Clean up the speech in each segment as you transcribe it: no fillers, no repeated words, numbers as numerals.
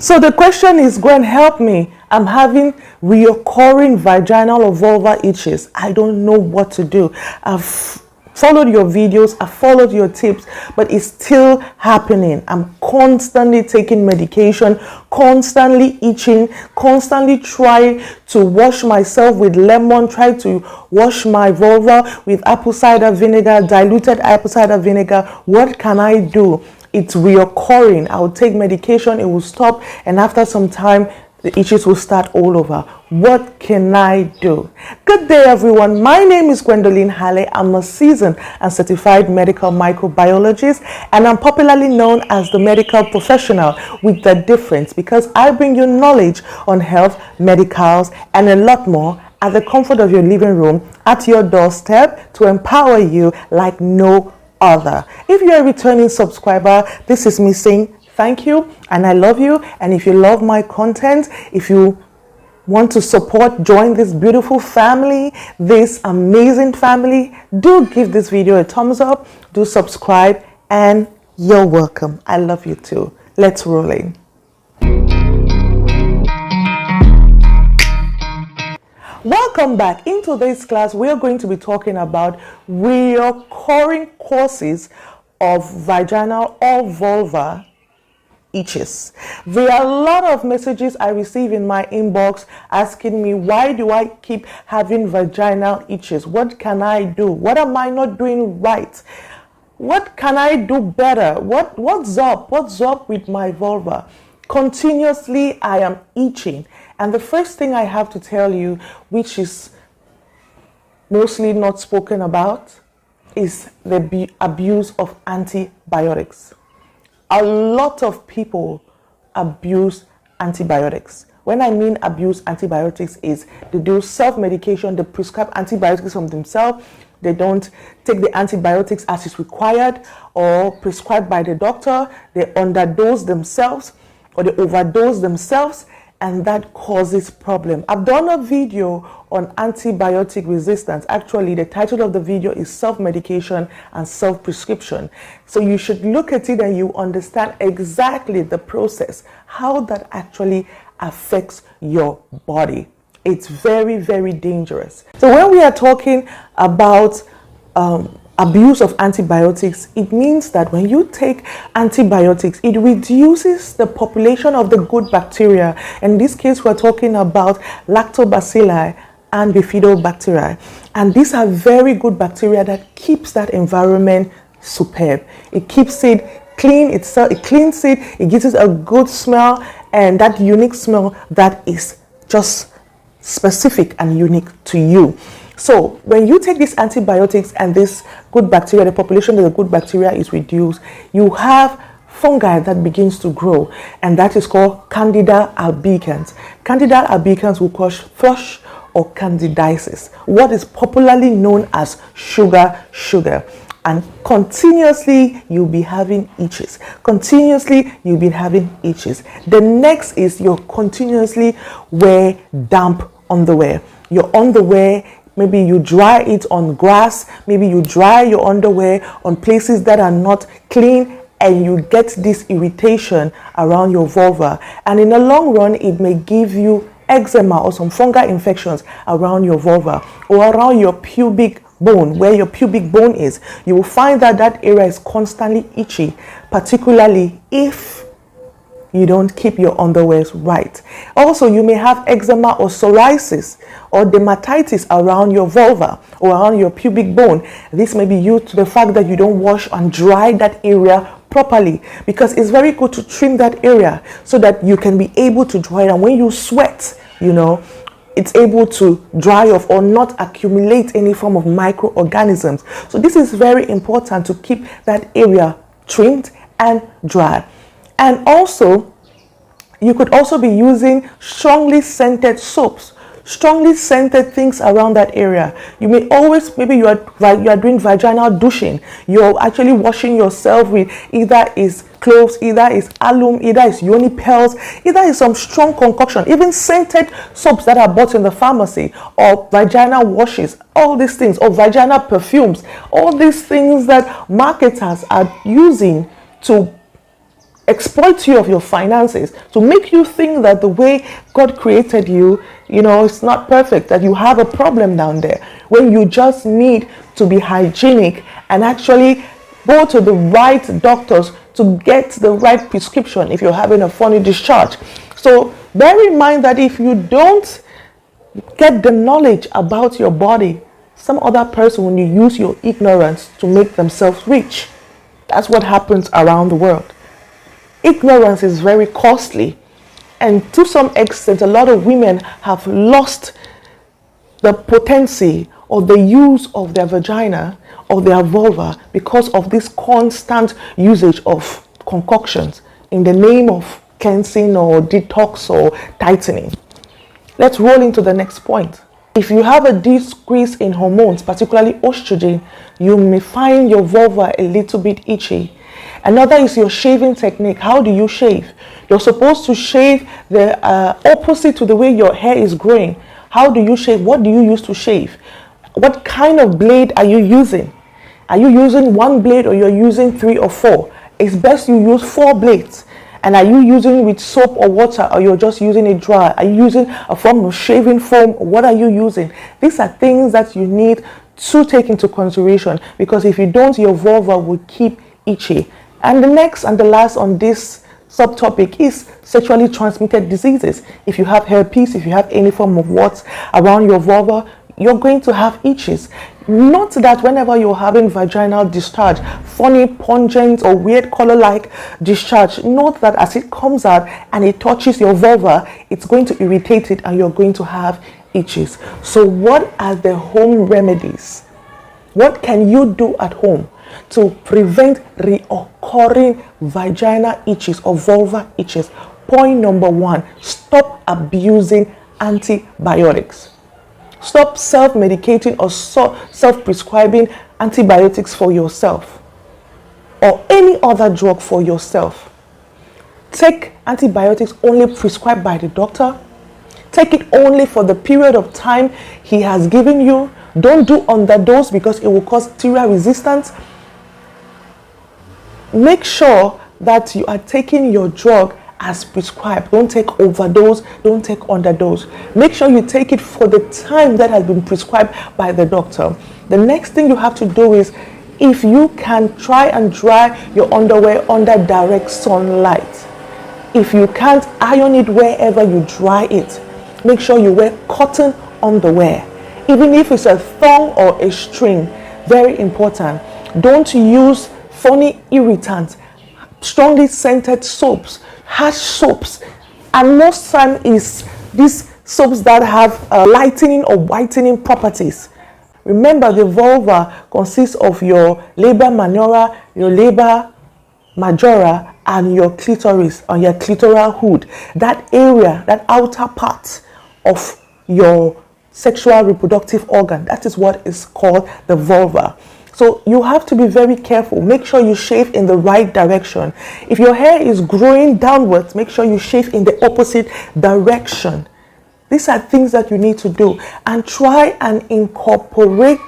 So the question is, Gwen, help me. I'm having reoccurring vaginal or vulvar itches. I don't know what to do. I've followed your videos, I've followed your tips, but it's still happening. I'm constantly taking medication, constantly itching, constantly trying to wash myself with lemon, try to wash my vulva with apple cider vinegar, diluted apple cider vinegar. What can I do? It's reoccurring. I'll take medication, it will stop, and after some time the itches will start all over. What can I do? Good day, everyone. My name is Gwendolyn Hale. I'm a seasoned and certified medical microbiologist, and I'm popularly known as the medical professional with the difference, because I bring you knowledge on health, medicals, and a lot more at the comfort of your living room, at your doorstep, to empower you like no other. If you're a returning subscriber, this is me saying thank you and I love you. And if you love my content, if you want to support, join this beautiful family, this amazing family, do give this video a thumbs up, do subscribe, and you're welcome. I love you too. Let's roll in. Welcome back. In today's class, we are going to be talking about recurring causes of vaginal or vulvar itches. There are a lot of messages I receive in my inbox asking me, why do I keep having vaginal itches? What can I do? What am I not doing right? What can I do better? What's up? What's up with my vulva? Continuously, I am itching. And the first thing I have to tell you, which is mostly not spoken about, is the abuse of antibiotics. A lot of people abuse antibiotics. When I mean abuse antibiotics is they do self-medication, they prescribe antibiotics from themselves, they don't take the antibiotics as is required or prescribed by the doctor, they underdose themselves or they overdose themselves, and that causes problem. I've done a video on antibiotic resistance. Actually, the title of the video is Self-Medication and Self-Prescription. So you should look at it and you understand exactly the process, how that actually affects your body. It's very, very dangerous. So when we are talking about abuse of antibiotics, it means that when you take antibiotics, it reduces the population of the good bacteria. In this case, we're talking about lactobacilli and bifidobacteria. And these are very good bacteria that keeps that environment superb. It keeps it clean, it cleans it, it gives it a good smell, and that unique smell that is just specific and unique to you. So when you take these antibiotics and this good bacteria, the population of the good bacteria is reduced, you have fungi that begins to grow, and that is called Candida albicans. Candida albicans will cause thrush or candidiasis, what is popularly known as sugar. And continuously you'll be having itches. Continuously you'll be having itches. The next is you continuously wear damp underwear. Your underwear, maybe you dry it on grass, maybe you dry your underwear on places that are not clean, and you get this irritation around your vulva. And in the long run, it may give you eczema or some fungal infections around your vulva or around your pubic bone, where your pubic bone is. You will find that that area is constantly itchy, particularly if you don't keep your underwears right. Also, you may have eczema or psoriasis or dermatitis around your vulva or around your pubic bone. This may be due to the fact that you don't wash and dry that area properly, because it's very good to trim that area so that you can be able to dry it. And when you sweat, you know, it's able to dry off or not accumulate any form of microorganisms. So this is very important to keep that area trimmed and dry. And also, you could also be using strongly scented soaps, strongly scented things around that area. You may always, maybe you are doing vaginal douching. You're actually washing yourself with either is cloves, either is alum, either is yoni pearls, either is some strong concoction, even scented soaps that are bought in the pharmacy, or vaginal washes, all these things, or vaginal perfumes, all these things that marketers are using to exploit you of your finances, to make you think that the way God created you, it's not perfect, that you have a problem down there, when you just need to be hygienic and actually go to the right doctors to get the right prescription if you're having a funny discharge. So bear in mind that if you don't get the knowledge about your body, some other person will use your ignorance to make themselves rich. That's what happens around the world. Ignorance is very costly, and to some extent a lot of women have lost the potency or the use of their vagina or their vulva because of this constant usage of concoctions in the name of cleansing or detox or tightening. Let's roll into the next point. If you have a decrease in hormones, particularly estrogen, you may find your vulva a little bit itchy. Another is your shaving technique. How do you shave? You're supposed to shave the opposite to the way your hair is growing. How do you shave? What do you use to shave? What kind of blade are you using? Are you using one blade or you're using 3 or 4? It's best you use 4 blades. And are you using it with soap or water, or you're just using it dry? Are you using a form of shaving foam? What are you using? These are things that you need to take into consideration, because if you don't, your vulva will keep itchy. And the next and the last on this subtopic is sexually transmitted diseases. If you have herpes, if you have any form of warts around your vulva, you're going to have itches. Note that whenever you're having vaginal discharge, funny, pungent, or weird color-like discharge, note that as it comes out and it touches your vulva, it's going to irritate it and you're going to have itches. So what are the home remedies? What can you do at home to prevent reoccurring vaginal itches or vulva itches? Point number 1, stop abusing antibiotics. Stop self-medicating or self-prescribing antibiotics for yourself or any other drug for yourself. Take antibiotics only prescribed by the doctor. Take it only for the period of time he has given you. Don't do underdose because it will cause bacterial resistance. Make sure that you are taking your drug as prescribed. Don't take overdose, don't take underdose. Make sure you take it for the time that has been prescribed by the doctor. The next thing you have to do is, if you can, try and dry your underwear under direct sunlight. If you can't, iron it wherever you dry it. Make sure you wear cotton underwear, even if it's a thong or a string. Very important. Don't use funny irritants, strongly scented soaps, harsh soaps, and most time is these soaps that have lightening or whitening properties. Remember, the vulva consists of your labia minora, your labia majora, and your clitoris, or your clitoral hood. That area, that outer part of your sexual reproductive organ, that is what is called the vulva. So you have to be very careful. Make sure you shave in the right direction. If your hair is growing downwards, make sure you shave in the opposite direction. These are things that you need to do. And try and incorporate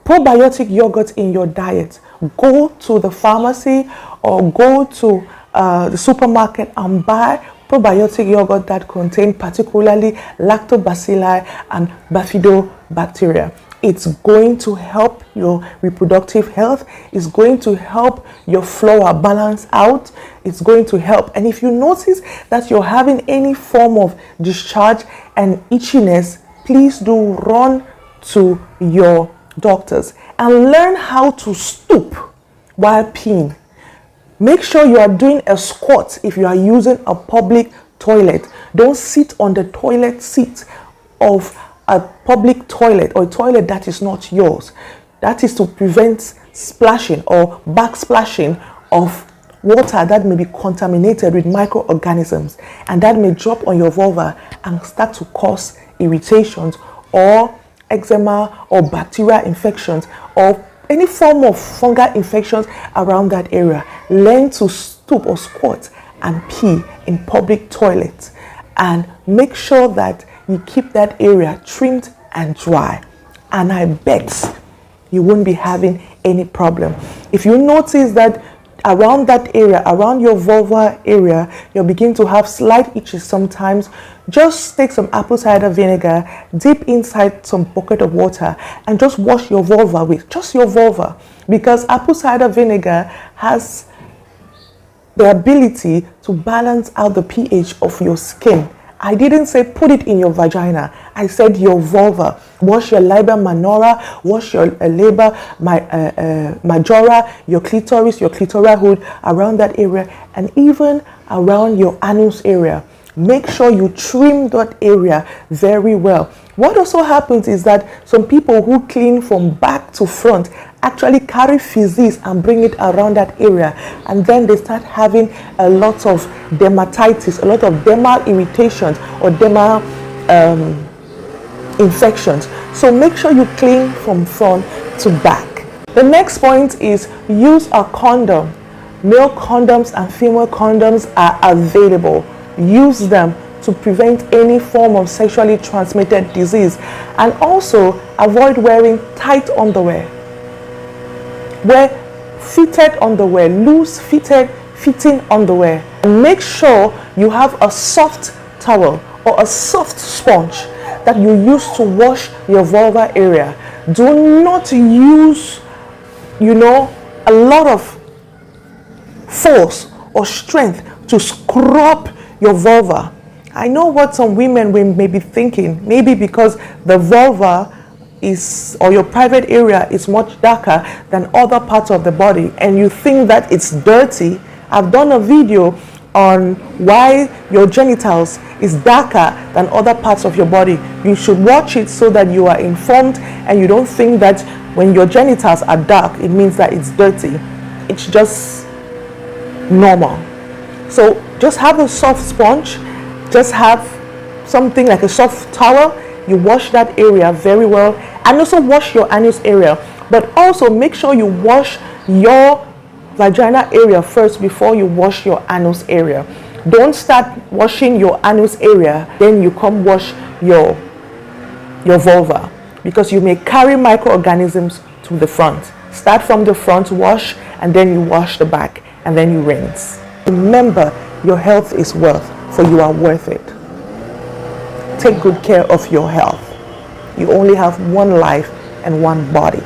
probiotic yogurt in your diet. Go to the pharmacy or go to the supermarket and buy probiotic yogurt that contain particularly lactobacilli and bifidobacteria. It's going to help your reproductive health. It's going to help your flora balance out. It's going to help. And if you notice that you're having any form of discharge and itchiness, please do run to your doctors and learn how to stoop while peeing. Make sure you are doing a squat if you are using a public toilet. Don't sit on the toilet seat of a public toilet or a toilet that is not yours. That is to prevent splashing or backsplashing of water that may be contaminated with microorganisms, and that may drop on your vulva and start to cause irritations or eczema or bacterial infections or any form of fungal infections around that area. Learn to stoop or squat and pee in public toilets, and make sure that you keep that area trimmed and dry, and I bet you won't be having any problem. If you notice that around that area, around your vulva area, you'll begin to have slight itches sometimes. Just take some apple cider vinegar, dip inside some bucket of water, and just wash your vulva with just your vulva, because apple cider vinegar has the ability to balance out the pH of your skin. I didn't say put it in your vagina. I said your vulva. Wash your labia minora, wash your labia majora, your clitoris, your clitoral hood, around that area, and even around your anus area. Make sure you trim that area very well. What also happens is that some people who clean from back to front actually carry feces and bring it around that area, and then they start having a lot of dermatitis, a lot of dermal irritations or dermal infections. So make sure you clean from front to back. The next point is use a condom. Male condoms and female condoms are available. Use them to prevent any form of sexually transmitted disease, and also avoid wearing tight underwear. Wear fitted underwear, loose fitting underwear. And make sure you have a soft towel or a soft sponge that you use to wash your vulva area. Do not use, a lot of force or strength to scrub your vulva. I know what some women may be thinking, maybe because the vulva or your private area is much darker than other parts of the body, and you think that it's dirty. I've done a video on why your genitals is darker than other parts of your body. You should watch it so that you are informed and you don't think that when your genitals are dark, it means that it's dirty. It's just normal. So just have a soft sponge, just have something like a soft towel. You wash that area very well, and also wash your anus area, but also make sure you wash your vagina area first before you wash your anus area. Don't start washing your anus area, then you come wash your vulva, because you may carry microorganisms to the front. Start from the front, wash, and then you wash the back, and then you rinse. Remember, your health is wealth, for you are worth it. Take good care of your health. You only have one life and one body.